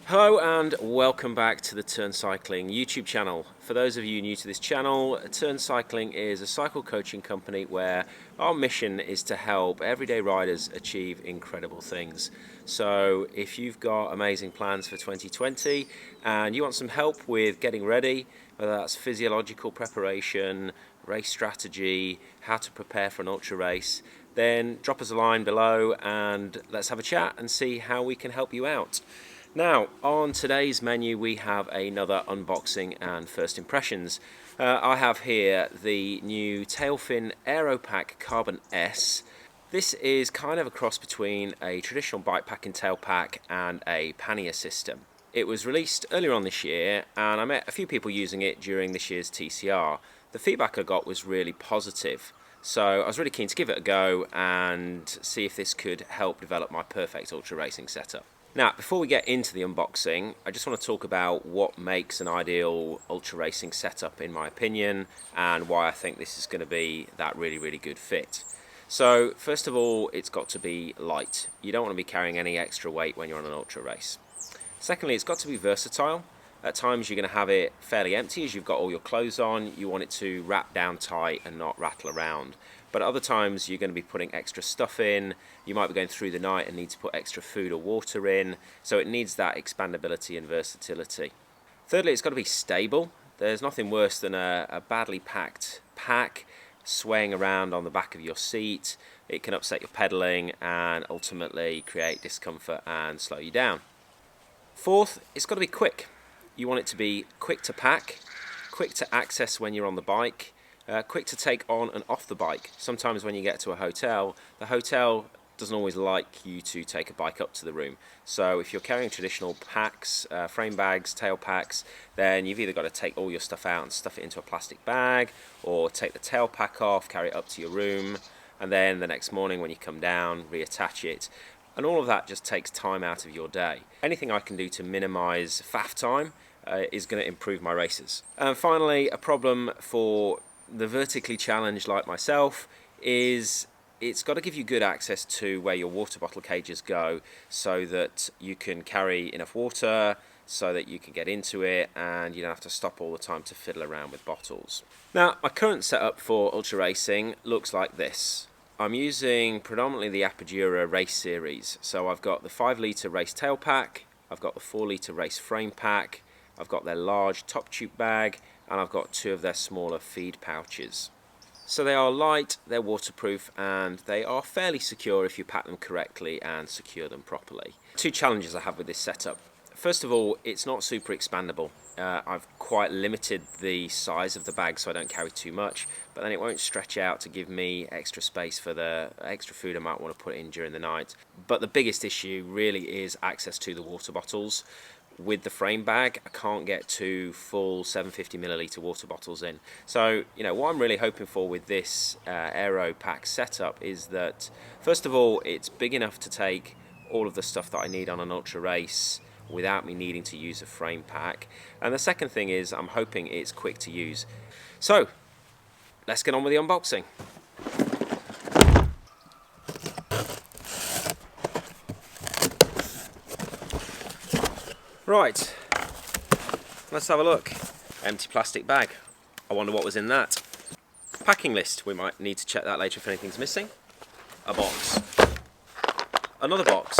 Hello and welcome back to the Turn Cycling YouTube channel. For those of you new to this channel, Turn Cycling is a cycle coaching company where our mission is to help everyday riders achieve incredible things. So if you've got amazing plans for 2020 and you want some help with getting ready, whether that's physiological preparation, race strategy, how to prepare for an ultra race, then drop us a line below and let's have a chat and see how we can help you out. Now, on today's menu we have another unboxing and first impressions. I have here the new Tailfin AeroPack Carbon S. This is kind of a cross between a traditional bike packing tailpack and a pannier system. It was released earlier on this year and I met a few people using it during this year's TCR. The feedback I got was really positive. So I was really keen to give it a go and see if this could help develop my perfect ultra racing setup. Now, before we get into the unboxing, I just want to talk about what makes an ideal ultra racing setup in my opinion and why I think this is going to be that really good fit. So first of all, it's got to be light. You don't want to be carrying any extra weight when you're on an ultra race. Secondly, it's got to be versatile. At times you're going to have it fairly empty as you've got all your clothes on. You want it to wrap down tight and not rattle around. But other times you're going to be putting extra stuff in. You might be going through the night and need to put extra food or water in. So it needs that expandability and versatility. Thirdly, it's got to be stable. There's nothing worse than a badly packed pack swaying around on the back of your seat. It can upset your pedaling and ultimately create discomfort and slow you down. Fourth, it's got to be quick. You want it to be quick to pack, quick to access when you're on the bike, quick to take on and off the bike. Sometimes when you get to a hotel, the hotel doesn't always like you to take a bike up to the room. So if you're carrying traditional packs, frame bags, tail packs, then you've either got to take all your stuff out and stuff it into a plastic bag, or take the tail pack off, carry it up to your room, and then the next morning when you come down, reattach it. And all of that just takes time out of your day. Anything I can do to minimize faff time is going to improve my races. And finally, a problem for the vertically challenged like myself is it's got to give you good access to where your water bottle cages go so that you can carry enough water, so that you can get into it and you don't have to stop all the time to fiddle around with bottles. Now, my current setup for ultra racing looks like this. I'm using predominantly the Apogura Race series. So I've got the 5 litre race tail pack, I've got the 4 litre race frame pack, I've got their large top tube bag, and I've got 2 of their smaller feed pouches. So they are light, they're waterproof, and they are fairly secure if you pack them correctly and secure them properly. 2 challenges I have with this setup. First of all, it's not super expandable. I've quite limited the size of the bag so I don't carry too much, but then it won't stretch out to give me extra space for the extra food I might want to put in during the night. But the biggest issue really is access to the water bottles. With the frame bag, I can't get 2 full 750ml water bottles in. So, what I'm really hoping for with this AeroPack setup is that, first of all, it's big enough to take all of the stuff that I need on an ultra race without me needing to use a frame pack. And the second thing is I'm hoping it's quick to use. So let's get on with the unboxing. Right, let's have a look. Empty plastic bag. I wonder what was in that. Packing list, we might need to check that later if anything's missing. A box. Another box.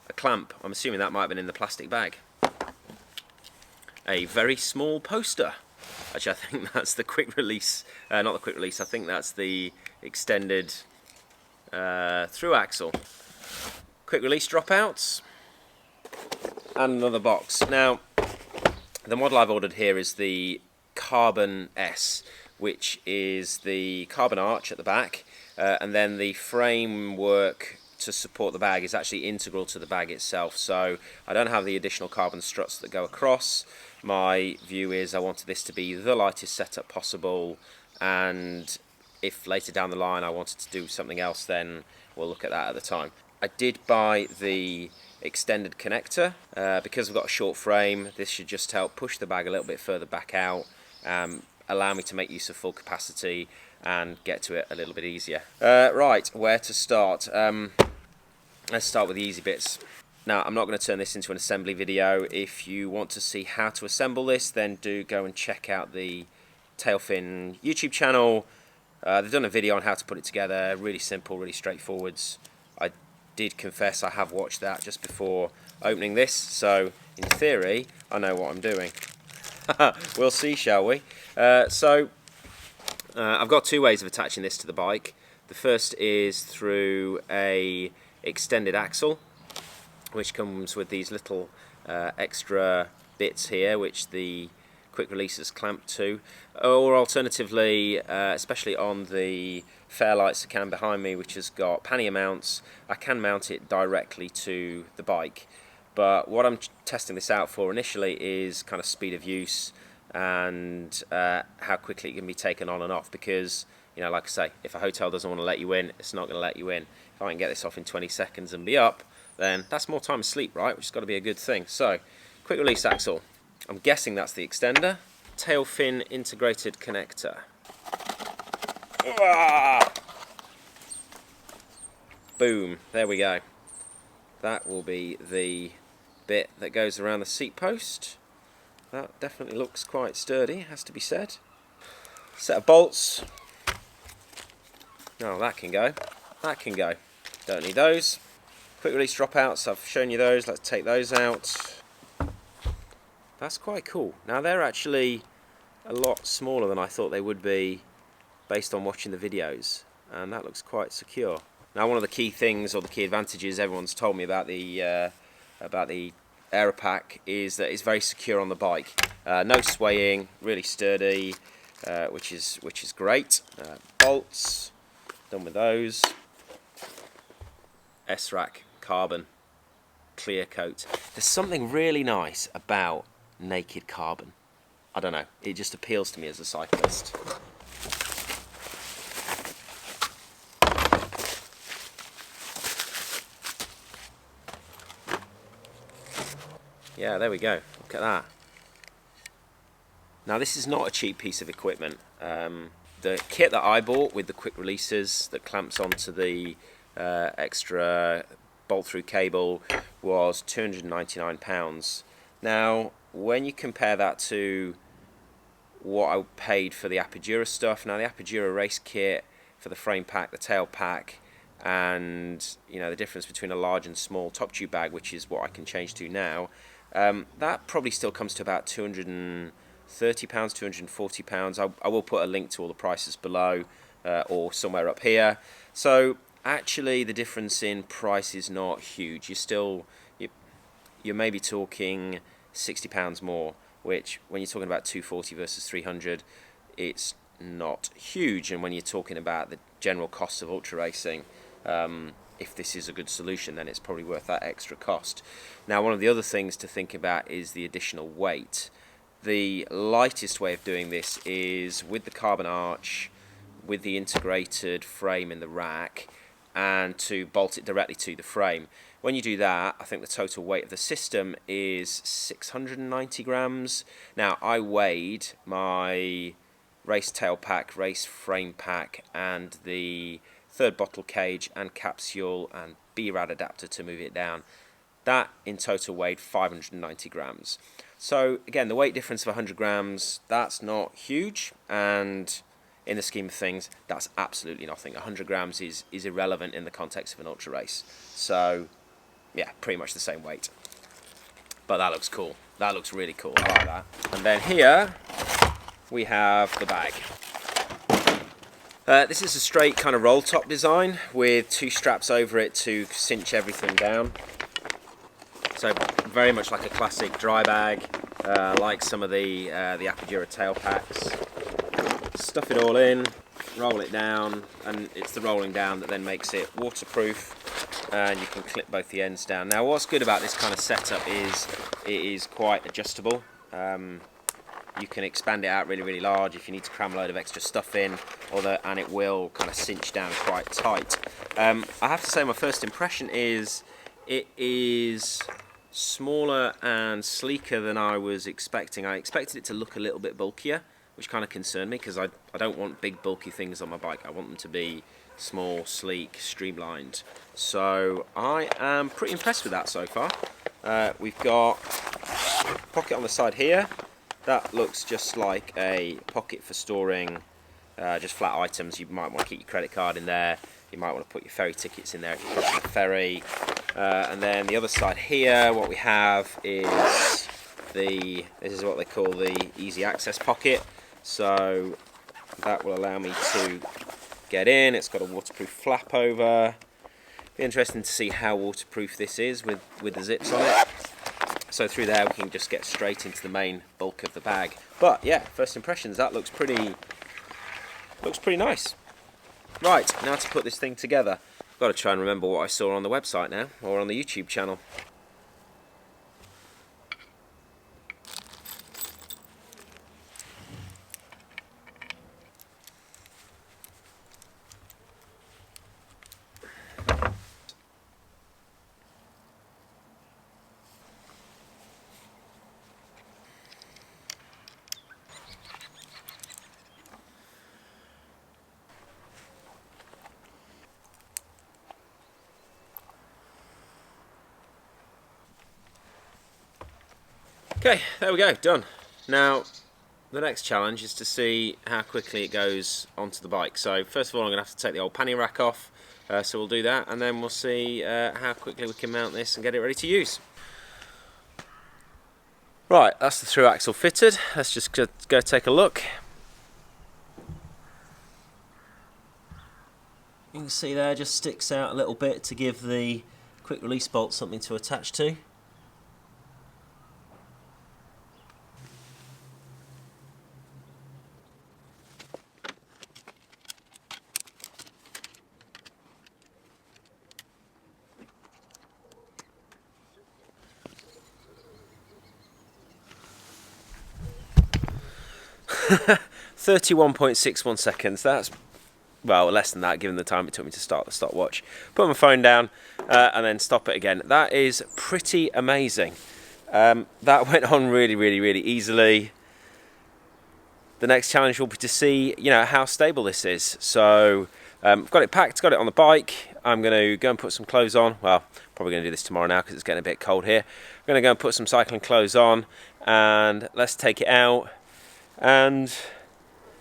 A clamp, I'm assuming that might have been in the plastic bag. A very small poster. Actually, I think that's the quick release, not the quick release, I think that's the extended through axle. Quick release dropouts. And another box. Now, the model I've ordered here is the Carbon S, which is the carbon arch at the back, and then the framework to support the bag is actually integral to the bag itself, so I don't have the additional carbon struts that go across. My view is I wanted this to be the lightest setup possible, and if later down the line I wanted to do something else, then we'll look at that at the time. I did buy the extended connector because I've got a short frame. This should just help push the bag a little bit further back out, allow me to make use of full capacity and get to it a little bit easier. Right, where to start? Let's start with the easy bits. Now, I'm not going to turn this into an assembly video. If you want to see how to assemble this, then do go and check out the Tailfin YouTube channel. They've done a video on how to put it together. Really simple, really straightforward. I did confess I have watched that just before opening this, so in theory I know what I'm doing. We'll see, shall we? I've got two ways of attaching this to the bike. The first is through a extended axle, which comes with these little extra bits here which the quick releases clamp to, or alternatively, especially on the Fairlight Sacan behind me, which has got pannier mounts, I can mount it directly to the bike. But what I'm testing this out for initially is kind of speed of use and how quickly it can be taken on and off, because, you know, like I say, if a hotel doesn't want to let you in, it's not going to let you in. If I can get this off in 20 seconds and be up, then that's more time asleep, right? Which has got to be a good thing. So, quick release axle. I'm guessing that's the extender. Tailfin integrated connector. Boom, there we go. That will be the bit that goes around the seat post. That definitely looks quite sturdy, has to be said. Set of bolts. Oh, that can go. That can go. Don't need those. Quick release dropouts, I've shown you those. Let's take those out. That's quite cool. Now, they're actually a lot smaller than I thought they would be based on watching the videos, and that looks quite secure. Now, one of the key things, or the key advantages everyone's told me about the AeroPack is that it's very secure on the bike. No swaying, really sturdy, which is great. Bolts, done with those. S-Rack carbon clear coat. There's something really nice about naked carbon. I don't know, it just appeals to me as a cyclist. Yeah, there we go, look at that. Now, this is not a cheap piece of equipment. The kit that I bought with the quick releases that clamps onto the extra bolt-through cable was £299. Now, when you compare that to what I paid for the Apidura stuff, now the Apidura race kit for the frame pack, the tail pack, and you know the difference between a large and small top tube bag, which is what I can change to now, that probably still comes to about £230, £240. I will put a link to all the prices below or somewhere up here. So actually the difference in price is not huge. You're maybe talking £60 more, which when you're talking about 240 versus 300, it's not huge. And when you're talking about the general cost of ultra racing, if this is a good solution, then it's probably worth that extra cost. Now, one of the other things to think about is the additional weight. The lightest way of doing this is with the carbon arch, with the integrated frame in the rack, and to bolt it directly to the frame. When you do that, I think the total weight of the system is 690 grams. Now, I weighed my race tail pack, race frame pack, and the third bottle cage and capsule and B-rad adapter to move it down. That in total weighed 590 grams. So again, the weight difference of 100 grams, that's not huge, and in the scheme of things, that's absolutely nothing. 100 grams is irrelevant in the context of an ultra race. So yeah, pretty much the same weight. But that looks cool. That looks really cool. I like that. And then here we have the bag. This is a straight kind of roll top design with two straps over it to cinch everything down. So very much like a classic dry bag, like some of the Apidura tail packs. Stuff it all in, roll it down, and it's the rolling down that then makes it waterproof, and you can clip both the ends down. Now, what's good about this kind of setup is it is quite adjustable. You can expand it out really, really large if you need to cram a load of extra stuff in, and it will kind of cinch down quite tight. I have to say, my first impression is it is smaller and sleeker than I was expecting. I expected it to look a little bit bulkier, which kind of concerned me because I don't want big bulky things on my bike. I want them to be small, sleek, streamlined. So I am pretty impressed with that so far. We've got a pocket on the side here. That looks just like a pocket for storing just flat items. You might want to keep your credit card in there. You might want to put your ferry tickets in there if you're crossing the ferry. And then the other side here, what we have is this is what they call the easy access pocket. So that will allow me to get in. It's got a waterproof flap over. Be interesting to see how waterproof this is with the zips on it. So through there we can just get straight into the main bulk of the bag. But yeah, first impressions, that looks pretty nice. Right, now to put this thing together. I've got to try and remember what I saw on the website now, or on the YouTube channel. Okay, there we go, done. Now, the next challenge is to see how quickly it goes onto the bike. So first of all, I'm going to have to take the old pannier rack off, so we'll do that, and then we'll see how quickly we can mount this and get it ready to use. Right, that's the through axle fitted. Let's just go take a look. You can see there, just sticks out a little bit to give the quick release bolt something to attach to. .61 seconds, that's, well, less than that given the time it took me to start the stopwatch. Put my phone down and then stop it again. That is pretty amazing. That went on really easily. The next challenge will be to see, how stable this is. So I've got it packed, got it on the bike. I'm going to go and put some clothes on. Well, probably going to do this tomorrow now because it's getting a bit cold here. I'm going to go and put some cycling clothes on and let's take it out and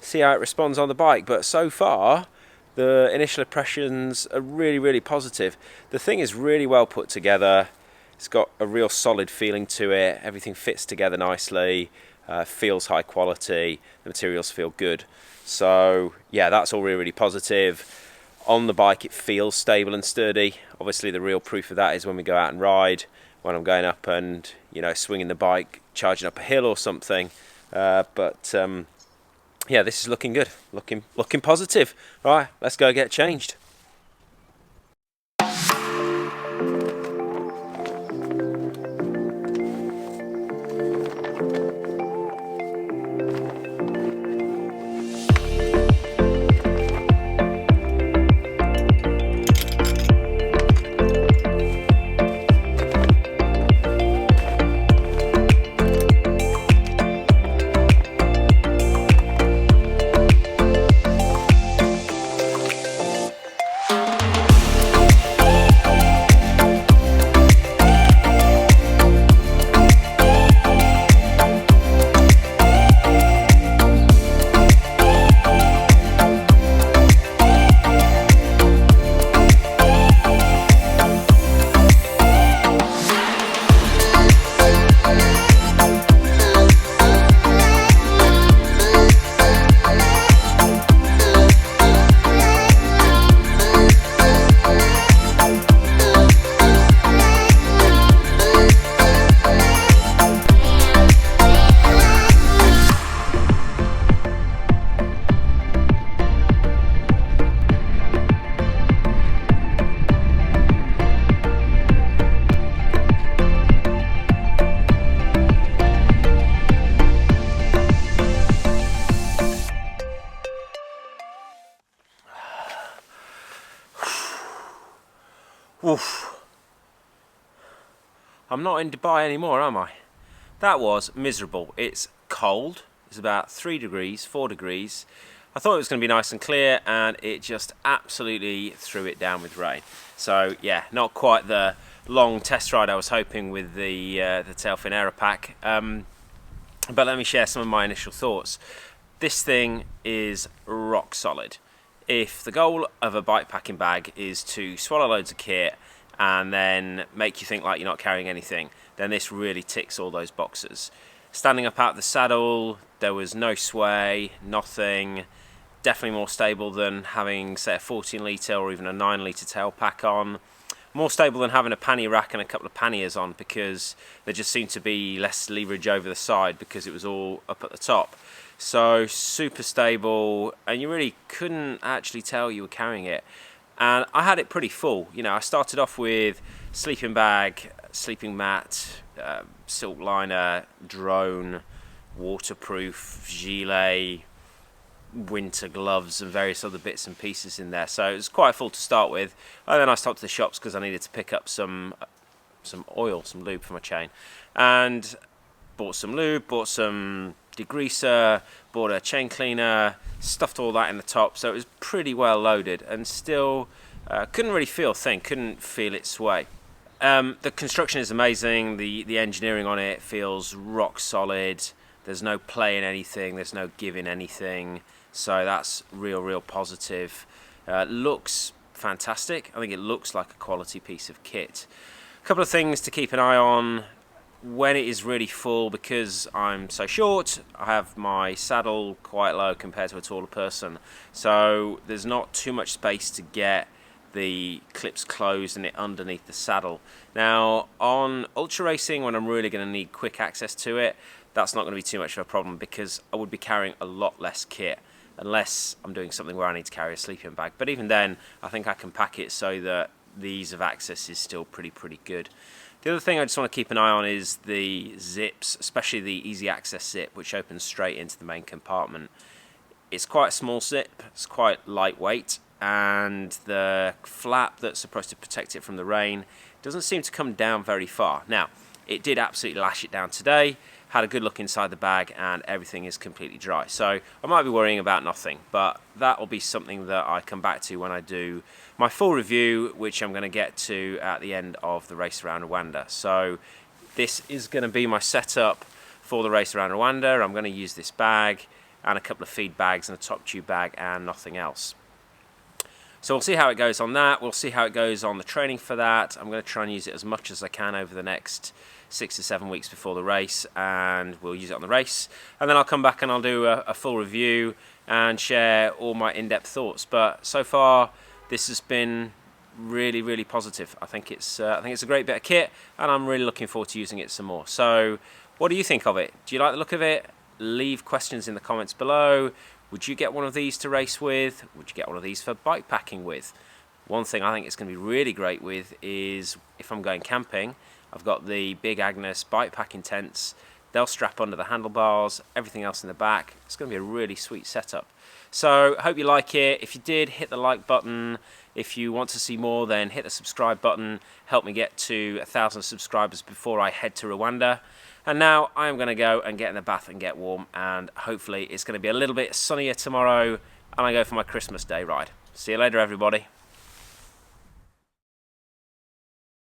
see how it responds on the bike. But so far the initial impressions are really positive. The thing is really well put together. It's got a real solid feeling to it. Everything fits together nicely, feels high quality, the materials feel good. So yeah, that's all really positive. On the bike it feels stable and sturdy. Obviously the real proof of that is when we go out and ride, when I'm going up and swinging the bike, charging up a hill or something. Yeah, this is looking good, looking positive. Right, let's go get changed. Oof. I'm not in Dubai anymore, am I? That was miserable. It's cold, It's about 3 degrees, 4 degrees. I thought it was going to be nice and clear, and it just absolutely threw it down with rain. So yeah, not quite the long test ride I was hoping with the Tailfin AeroPack. But let me share some of my initial thoughts. This thing is rock solid. If the goal of a bike packing bag is to swallow loads of kit and then make you think like you're not carrying anything, then this really ticks all those boxes. Standing up out of the saddle, there was no sway, nothing. Definitely more stable than having, say, a 14 litre or even a 9 litre tail pack on. More stable than having a pannier rack and a couple of panniers on, because there just seemed to be less leverage over the side because it was all up at the top. So super stable, and you really couldn't actually tell you were carrying it. And I had it pretty full. You know, I started off with sleeping bag, sleeping mat, silk liner, drone, waterproof, gilet, winter gloves and various other bits and pieces in there. So it was quite full to start with. And then I stopped at the shops because I needed to pick up some oil, some lube for my chain. And bought some lube, bought some degreaser, bought a chain cleaner, stuffed all that in the top. So it was pretty well loaded, and still couldn't really feel a thing, couldn't feel it sway. The construction is amazing. The engineering on it feels rock solid. There's no play in anything, there's no give in anything. So that's real positive. Looks fantastic. I think it looks like a quality piece of kit. A couple of things to keep an eye on when it is really full. Because I'm so short, I have my saddle quite low compared to a taller person, so there's not too much space to get the clips closed and it underneath the saddle. Now on ultra racing, when I'm really going to need quick access to it, that's not going to be too much of a problem, because I would be carrying a lot less kit, unless I'm doing something where I need to carry a sleeping bag. But even then, I think I can pack it so that the ease of access is still pretty good. The other thing I just want to keep an eye on is the zips, especially the easy access zip, which opens straight into the main compartment. It's quite a small zip, it's quite lightweight, and the flap that's supposed to protect it from the rain doesn't seem to come down very far. Now, it did absolutely lash it down today. Had a good look inside the bag and everything is completely dry. So I might be worrying about nothing, but that will be something that I come back to when I do my full review, which I'm going to get to at the end of the Race Around Rwanda. So this is going to be my setup for the Race Around Rwanda. I'm going to use this bag and a couple of feed bags and a top tube bag and nothing else. So we'll see how it goes on that. We'll see how it goes on the training for that. I'm going to try and use it as much as I can over the next 6 to 7 weeks before the race, and we'll use it on the race. And then I'll come back and I'll do a full review and share all my in-depth thoughts. But so far, this has been really positive. I think it's a great bit of kit, and I'm really looking forward to using it some more. So what do you think of it? Do you like the look of it? Leave questions in the comments below. Would you get one of these to race with? Would you get one of these for bike packing with? One thing I think it's going to be really great with is if I'm going camping. I've got the Big Agnes bike packing tents. They'll strap under the handlebars, everything else in the back. It's going to be a really sweet setup. So I hope you like it. If you did, hit the like button. If you want to see more, then hit the subscribe button. Help me get to 1,000 subscribers before I head to Rwanda. And now I am going to go and get in the bath and get warm, and hopefully it's going to be a little bit sunnier tomorrow, and I go for my Christmas Day ride. See you later, everybody.